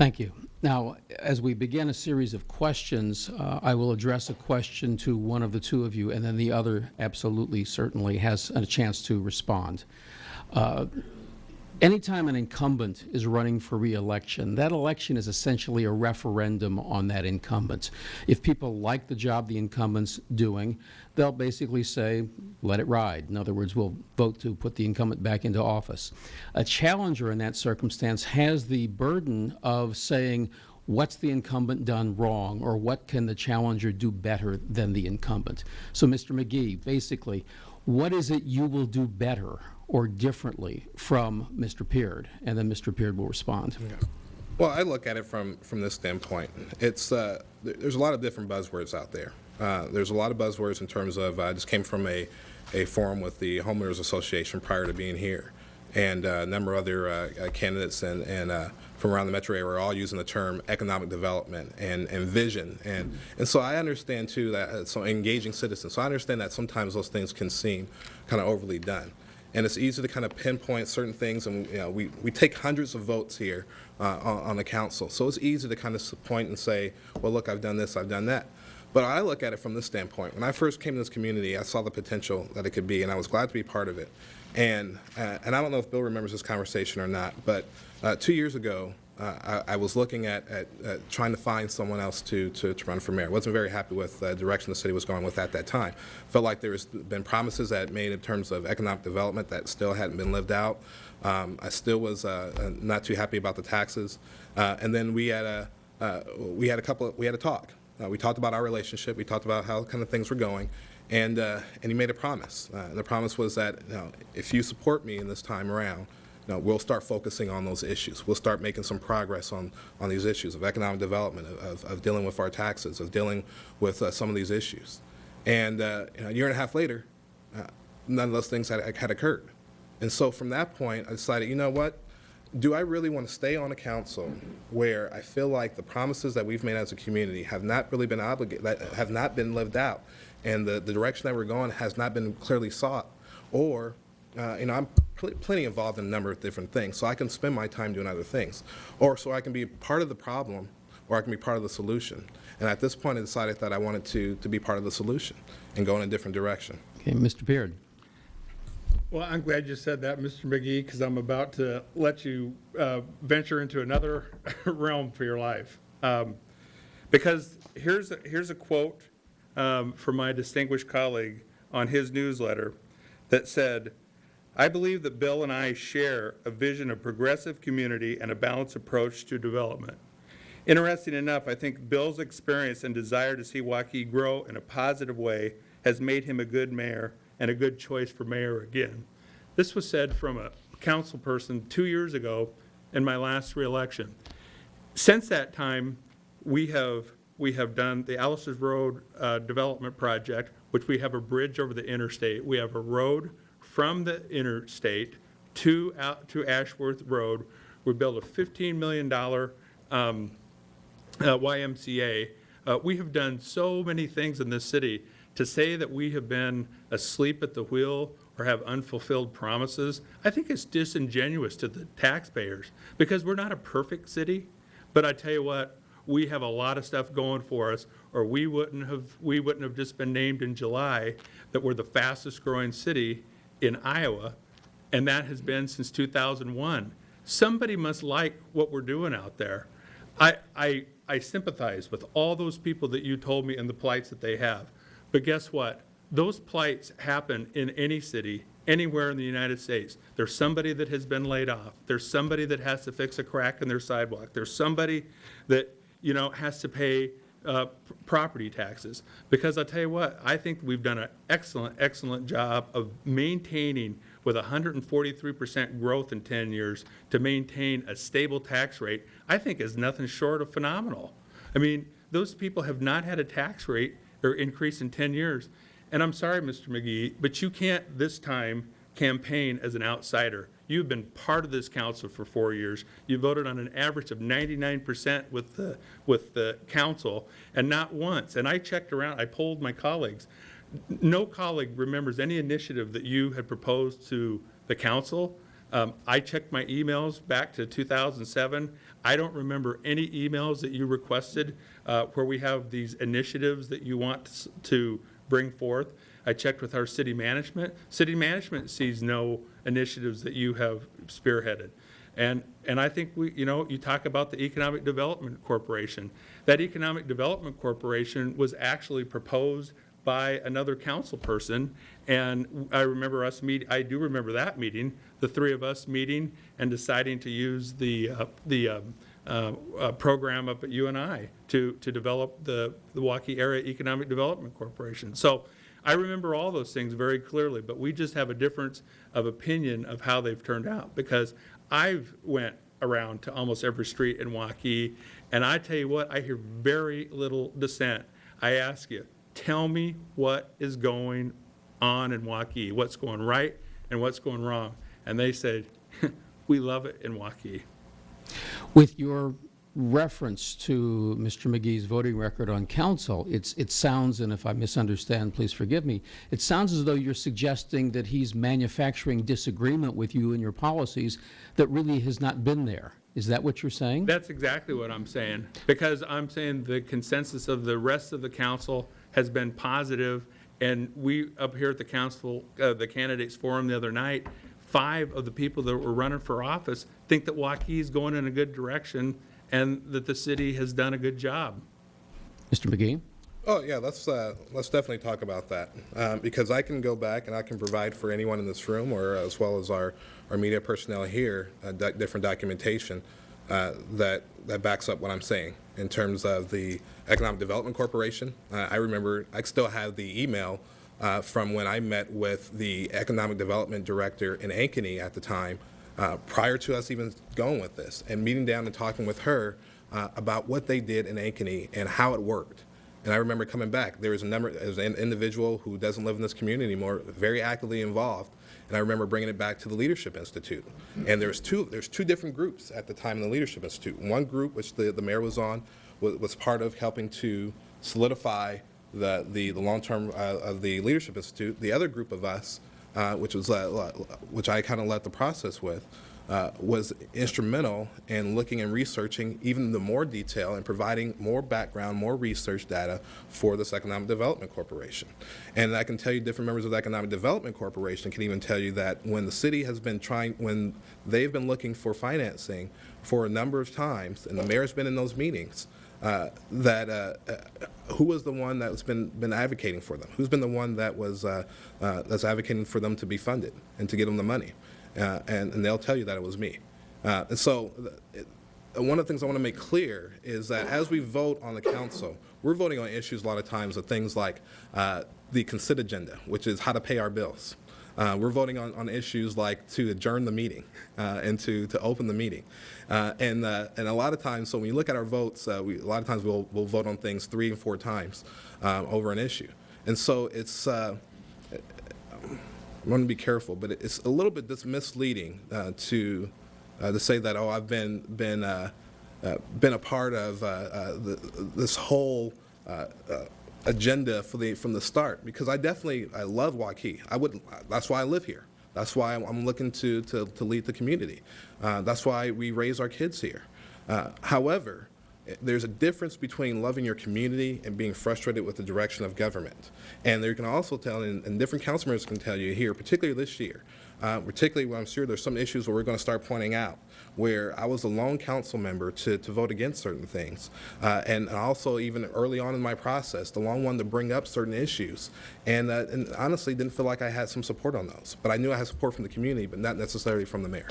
Thank you. Now, as we begin a series of questions, I will address a question to one of the two of you, and then the other absolutely certainly has a chance to respond. Anytime an incumbent is running for re-election, that election is essentially a referendum on that incumbent. If people like the job the incumbent's doing, they'll basically say, let it ride. In other words, we'll vote to put the incumbent back into office. A challenger in that circumstance has the burden of saying, what's the incumbent done wrong, or what can the challenger do better than the incumbent? So, Mr. McGee, basically, what is it you will do better or differently from Mr. Peard? And then Mr. Peard will respond. Yeah. Well, I look at it from this standpoint. It's there's a lot of different buzzwords out there. There's a lot of buzzwords in terms of, I just came from a forum with the Homeowners Association prior to being here, and a number of other candidates and from around the metro area are all using the term economic development and vision. And so I understand, too, that so engaging citizens. So I understand that sometimes those things can seem kind of overly done. And it's easy to kind of pinpoint certain things, and we take hundreds of votes here on the council. So it's easy to kind of point and say, well, look, I've done this, I've done that. But I look at it from this standpoint. When I first came to this community, I saw the potential that it could be, and I was glad to be part of it. And I don't know if Bill remembers this conversation or not, but 2 years ago, I was looking at trying to find someone else to run for mayor. I wasn't very happy with the direction the city was going with at that time. Felt like there's been promises that made in terms of economic development that still hadn't been lived out. I still was not too happy about the taxes. And then we had a talk. We talked about our relationship. We talked about how kind of things were going. And he made a promise. And the promise was that, if you support me in this time around, we'll start focusing on those issues. We'll start making some progress on these issues of economic development, of dealing with our taxes, of dealing with some of these issues. And a year and a half later, none of those things had occurred. And so from that point, I decided, you know what? Do I really want to stay on a council where I feel like the promises that we've made as a community have not really been obligated, have not been lived out, and the direction that we're going has not been clearly sought? Or, I'm plenty involved in a number of different things, so I can spend my time doing other things. Or so I can be part of the problem, or I can be part of the solution. And at this point, I decided that I wanted to be part of the solution and go in a different direction. Okay, Mr. Peard. Well, I'm glad you said that, Mr. McGee, because I'm about to let you venture into another realm for your life. Because here's a quote from my distinguished colleague on his newsletter that said, "I believe that Bill and I share a vision of progressive community and a balanced approach to development." Interesting enough, I think Bill's experience and desire to see Waukee grow in a positive way has made him a good mayor and a good choice for mayor again. This was said from a council person 2 years ago in my last reelection. Since that time, we have done the Allister's Road development project, which we have a bridge over the interstate. We have a road from the interstate to Ashworth Road. We built a $15 million YMCA. We have done so many things in this city. To say that we have been asleep at the wheel or have unfulfilled promises, I think it's disingenuous to the taxpayers, because we're not a perfect city. But I tell you what, we have a lot of stuff going for us, or we wouldn't have just been named in July that we're the fastest growing city in Iowa, and that has been since 2001. Somebody must like what we're doing out there. I sympathize with all those people that you told me and the plights that they have. But guess what? Those plights happen in any city, anywhere in the United States. There's somebody that has been laid off. There's somebody that has to fix a crack in their sidewalk. There's somebody that, has to pay property taxes. Because I'll tell you what, I think we've done an excellent job of maintaining, with 143% growth in 10 years, to maintain a stable tax rate, I think is nothing short of phenomenal. I mean, those people have not had a tax rate or increase in 10 years. And I'm sorry, Mr. McGee, but you can't this time campaign as an outsider. You've been part of this council for 4 years. You voted on an average of 99% with the council, and not once. And I checked around, I polled my colleagues. No colleague remembers any initiative that you had proposed to the council I checked my emails back to 2007. I don't remember any emails that you requested where we have these initiatives that you want to bring forth. I checked with our city management. City management sees no initiatives that you have spearheaded. And I think you talk about the Economic Development Corporation. That Economic Development Corporation was actually proposed by another council person, and I do remember that meeting, the three of us meeting and deciding to use the program up at UNI to develop the Waukee Area Economic Development Corporation. So I remember all those things very clearly, but we just have a difference of opinion of how they've turned out, because I've went around to almost every street in Waukee, and I tell you what, I hear very little dissent. I ask you, tell me what is going on in Waukee, what's going right and what's going wrong. And they said, we love it in Waukee. With your reference to Mr. McGee's voting record on council, it sounds, and if I misunderstand, please forgive me, it sounds as though you're suggesting that he's manufacturing disagreement with you and your policies that really has not been there. Is that what you're saying? That's exactly what I'm saying, because I'm saying the consensus of the rest of the council has been positive, and we up here at the council, the candidates forum the other night, 5 of the people that were running for office think that Waukee is going in a good direction and that the city has done a good job. Mr. McGee? Oh, yeah, let's definitely talk about that, because I can go back and I can provide for anyone in this room, or as well as our media personnel here, different documentation that backs up what I'm saying in terms of the Economic Development Corporation. I remember, I still have the email from when I met with the Economic Development Director in Ankeny at the time, prior to us even going with this, and meeting down and talking with her about what they did in Ankeny and how it worked. And I remember coming back, there was an individual who doesn't live in this community anymore, very actively involved, and I remember bringing it back to the Leadership Institute. And there's two different groups at the time in the Leadership Institute. One group, which the mayor was on, was part of helping to solidify the long-term of the Leadership Institute. The other group of us, which I kind of led the process with, was instrumental in looking and researching even the more detail and providing more background, more research data for this Economic Development Corporation. And I can tell you different members of the Economic Development Corporation can even tell you that when the city has been when they've been looking for financing for a number of times, and the mayor's been in those meetings, who was the one that's been advocating for them? Who's been the one that was that's advocating for them to be funded and to get them the money? And they'll tell you that it was me. And so one of the things I want to make clear is that as we vote on the council, we're voting on issues a lot of times of things like the consent agenda, which is how to pay our bills. We're voting on issues like to adjourn the meeting and to open the meeting. And a lot of times, so when you look at our votes, a lot of times we'll vote on things 3 and 4 times over an issue. And so it's, I'm going to be careful, but it's a little bit misleading to say that, oh, I've been a part of this whole agenda from the start, because I love Waukee. That's why I live here. That's why I'm looking to lead the community. That's why we raise our kids here. However, there's a difference between loving your community and being frustrated with the direction of government. And you can also tell, and different council members can tell you here, particularly this year, particularly when I'm sure there's some issues where we're going to start pointing out, where I was a lone council member to vote against certain things. And also even early on in my process, the lone one to bring up certain issues. And honestly didn't feel like I had some support on those. But I knew I had support from the community, but not necessarily from the mayor.